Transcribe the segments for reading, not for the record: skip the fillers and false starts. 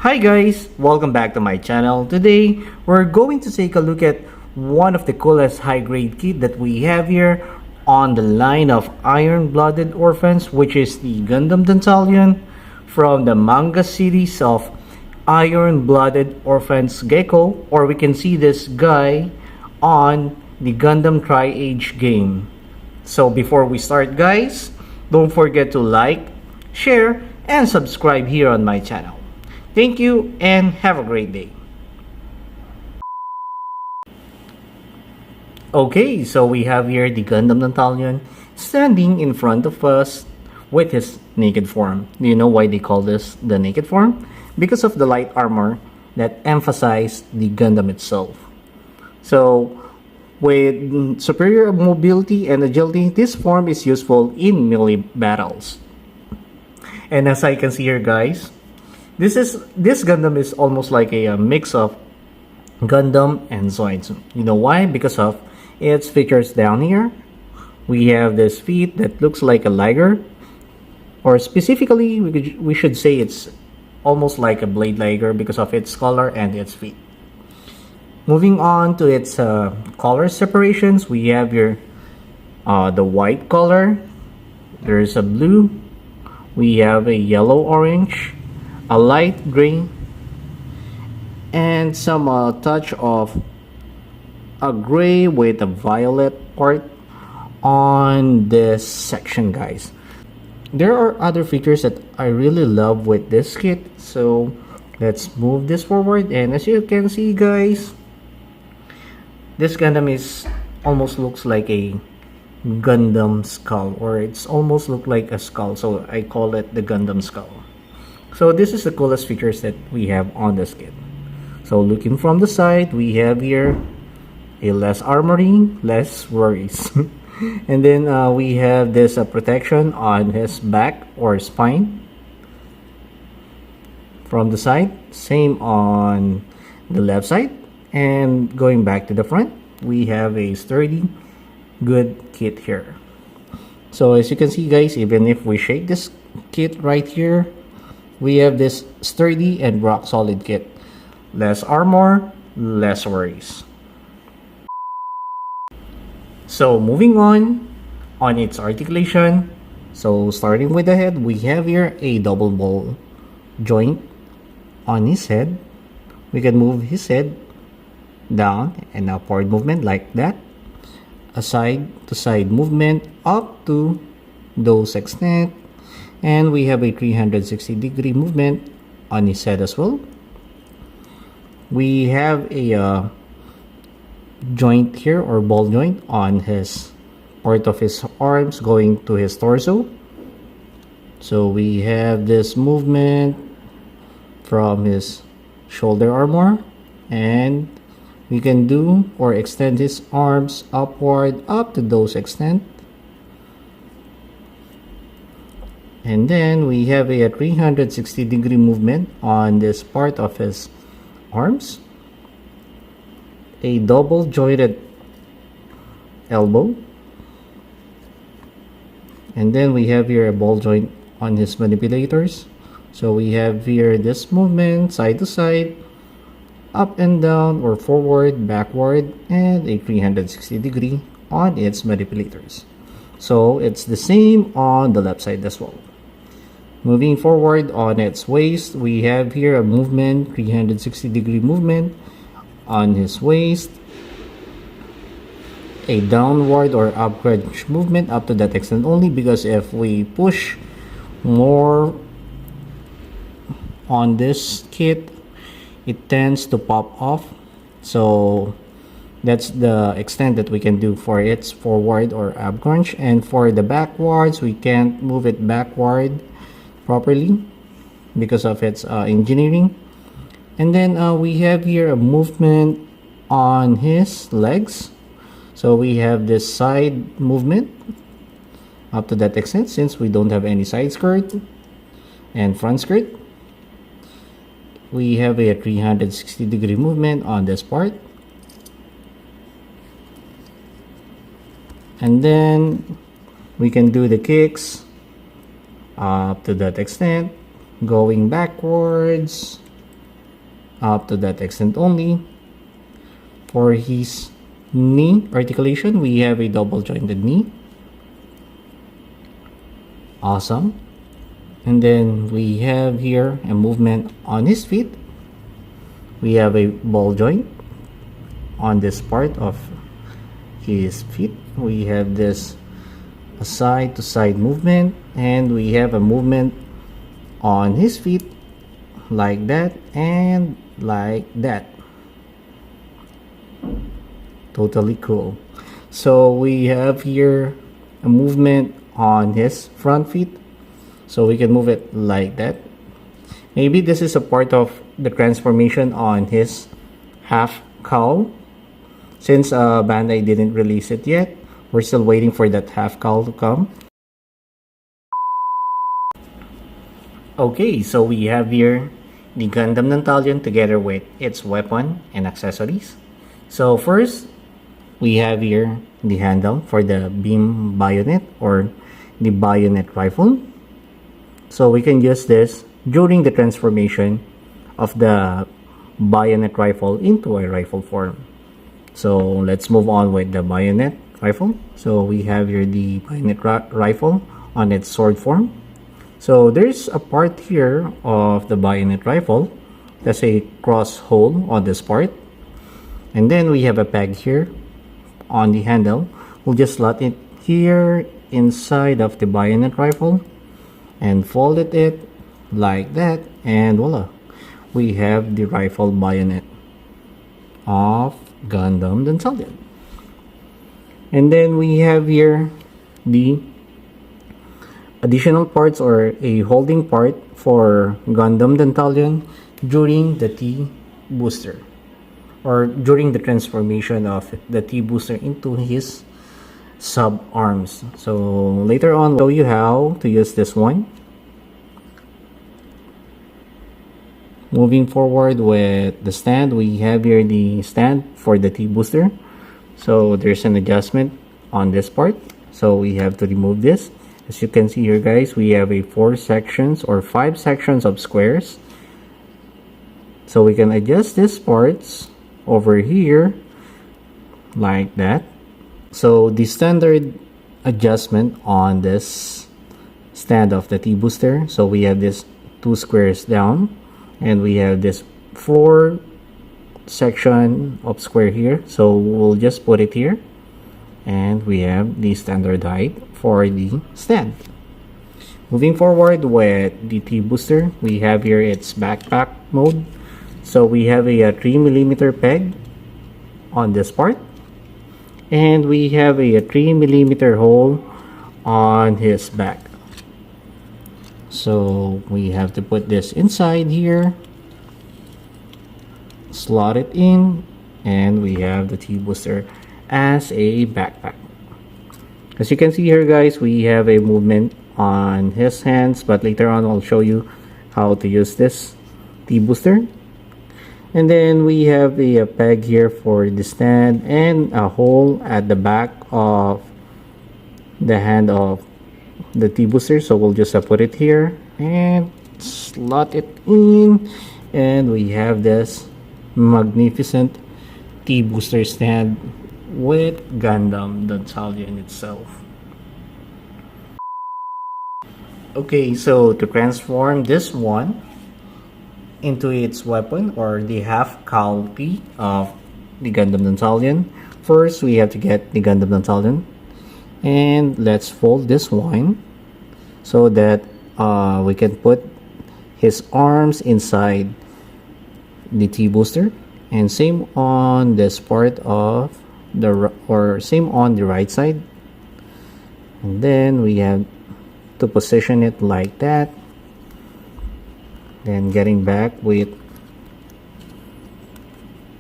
Hi guys, welcome back to my channel. Today, we're going to take a look at one of the coolest high-grade kit that we have here on the line of Iron-Blooded Orphans, which is the Gundam Dantalion from the manga series of Iron-Blooded Orphans Gecko, or we can see this guy on the Gundam Tri-Age game. So before we start guys, don't forget to like, share, and subscribe here on my channel. Thank you and have a great day. Okay, so we have here the Gundam Dantalion standing in front of us with his naked form. Do you know why they call this the naked form? Because of the light armor that emphasized the Gundam itself. So with superior mobility and agility, this form is useful in melee battles. And as I can see here guys, this Gundam is almost like a mix of Gundam and Zoids. You know why? Because of its features down here. We have this feet that looks like a liger, or specifically we should say it's almost like a blade liger because of its color and its feet. Moving on to its color separations, we have here the white color. There's a blue. We have a yellow-orange, a light gray, and some touch of a gray with a violet part on this section guys. There are other features that I really love with this kit, so let's move this forward. And as you can see guys, this Gundam is almost looks like a Gundam skull, or it's almost look like a skull, so I call it the Gundam skull. So this is the coolest features that we have on this kit. So looking from the side, we have here a less armory, less worries. And then we have this protection on his back or spine from the side. Same on the left side. And going back to the front, we have a sturdy, good kit here. So as you can see guys, even if we shake this kit right here, we have this sturdy and rock solid kit. Less armor, less worries. So moving on its articulation. So starting with the head, we have here a double ball joint on his head. We can move his head down and upward movement like that. A side to side movement up to those extent. And we have a 360-degree movement on his head as well. We have a joint here, or ball joint, on his part of his arms going to his torso. So we have this movement from his shoulder armor, and we can do or extend his arms upward up to those extent. And then we have a 360-degree movement on this part of his arms. A double jointed elbow. And then we have here a ball joint on his manipulators. So we have here this movement side to side, up and down, or forward, backward, and a 360-degree on its manipulators. So it's the same on the left side as well. Moving forward on its waist, we have here a movement, 360-degree movement on his waist. A downward or upward movement up to that extent only, because if we push more on this kit, it tends to pop off. So that's the extent that we can do for its forward or ab crunch. And for the backwards, we can't move it backward properly because of its engineering. And then we have here a movement on his legs. So we have this side movement up to that extent, since we don't have any side skirt and front skirt. We have a 360-degree movement on this part. And then we can do the kicks up to that extent, going backwards, up to that extent only. For his knee articulation, we have a double jointed knee. Awesome. And then we have here a movement on his feet. We have a ball joint on this part of his feet. We have this side to side movement, and we have a movement on his feet like that and like that. Totally cool. So we have here a movement on his front feet, so we can move it like that. Maybe this is a part of the transformation on his half cowl. Since Bandai didn't release it yet, we're still waiting for that half cowl to come. Okay, so we have here the Gundam Dantalion together with its weapon and accessories. So first, we have here the handle for the beam bayonet or the bayonet rifle. So we can use this during the transformation of the bayonet rifle into a rifle form. So let's move on with the bayonet rifle. So we have here the bayonet rifle on its sword form. So there's a part here of the bayonet rifle. That's a cross hole on this part. And then we have a peg here on the handle. We'll just slot it here inside of the bayonet rifle and fold it like that, and voila, we have the rifle bayonet of Gundam Dantalion. And then we have here the additional parts or a holding part for Gundam Dantalion during the T booster, or during the transformation of the T booster into his sub arms. So later on, I'll show you how to use this one. Moving forward with the stand, we have here the stand for the T booster. So there's an adjustment on this part, so we have to remove this. As you can see here, guys, we have a 4 sections or 5 sections of squares, so we can adjust these parts over here like that. So the standard adjustment on this stand of the T booster, so we have this 2 squares down, and we have this 4 section of square here, so we'll just put it here, and we have the standard height for the stand. Moving forward with the T booster, we have here its backpack mode. So we have a 3mm peg on this part, and we have a 3mm hole on his back. So we have to put this inside here, slot it in, and we have the T booster as a backpack. As you can see here, guys, we have a movement on his hands, but later on I'll show you how to use this T booster. And then we have a peg here for the stand and a hole at the back of the hand of the T booster, so we'll just put it here and slot it in, and we have this magnificent T booster stand with Gundam Dantalion itself. Okay, so to transform this one into its weapon or the half cowl T of the Gundam Dantalion, first we have to get the Gundam Dantalion, and let's fold this one so that we can put his arms inside the T booster, and same on this part of the, or same on the right side. And then we have to position it like that, then getting back with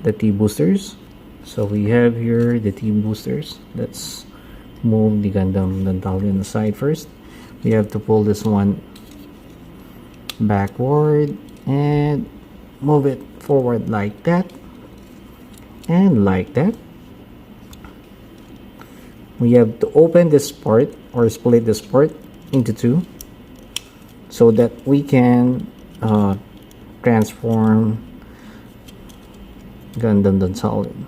the T boosters. So we have here the T boosters. Let's move the Gundam Dantalion aside first. We have to pull this one backward and move it forward like that and like that. We have to open this part or split this part into 2 so that we can transform Gundam Dantalion.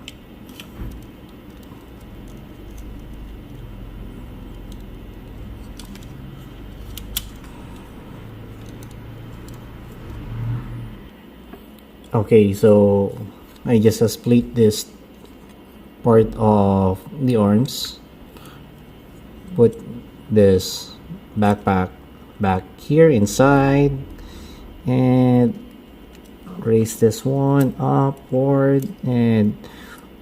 Okay, so I just split this part of the arms, put this backpack back here inside, and raise this one upward and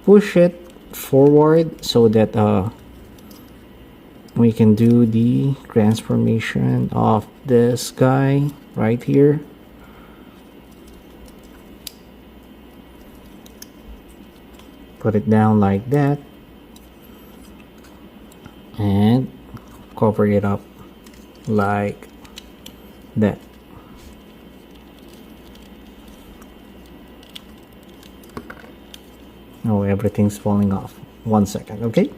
push it forward so that we can do the transformation of this guy right here. Put it down like that and cover it up like that. Oh, everything's falling off. 1 second, okay?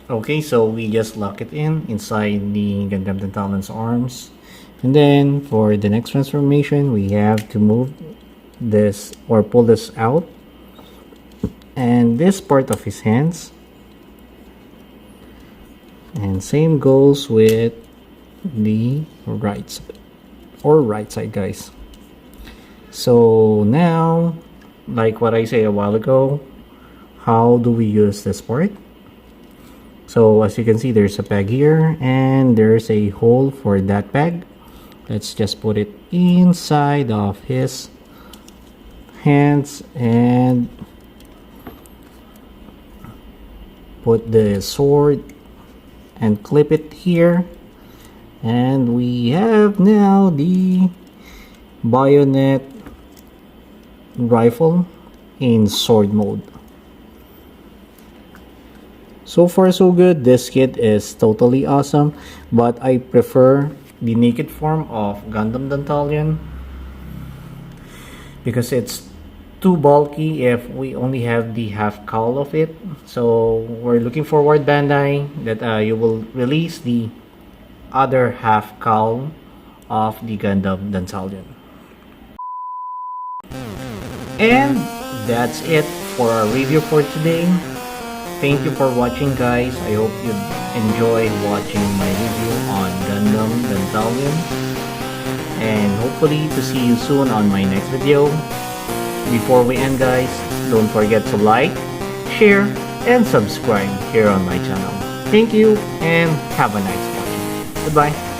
Okay, so we just lock it inside the Gundam Dantalion's arms. And then for the next transformation, we have to move this or pull this out, and this part of his hands, and same goes with the right side, guys. So now, like what I said a while ago, how do we use this part? So as you can see, there's a peg here and there's a hole for that peg. Let's just put it inside of his hands and put the sword and clip it here, and we have now the bayonet rifle in sword mode. So far so good. This kit is totally awesome, but I prefer the naked form of Gundam Dantalion because it's too bulky if we only have the half cowl of it. So we're looking forward, Bandai, that you will release the other half cowl of the Gundam Dantalion. And that's it for our review for today. Thank you for watching, guys. I hope you enjoy watching my review on Gundam Dantalion, and hopefully to see you soon on my next video. Before we end, guys, don't forget to like, share, and subscribe here on my channel. Thank you and have a nice watching. Goodbye.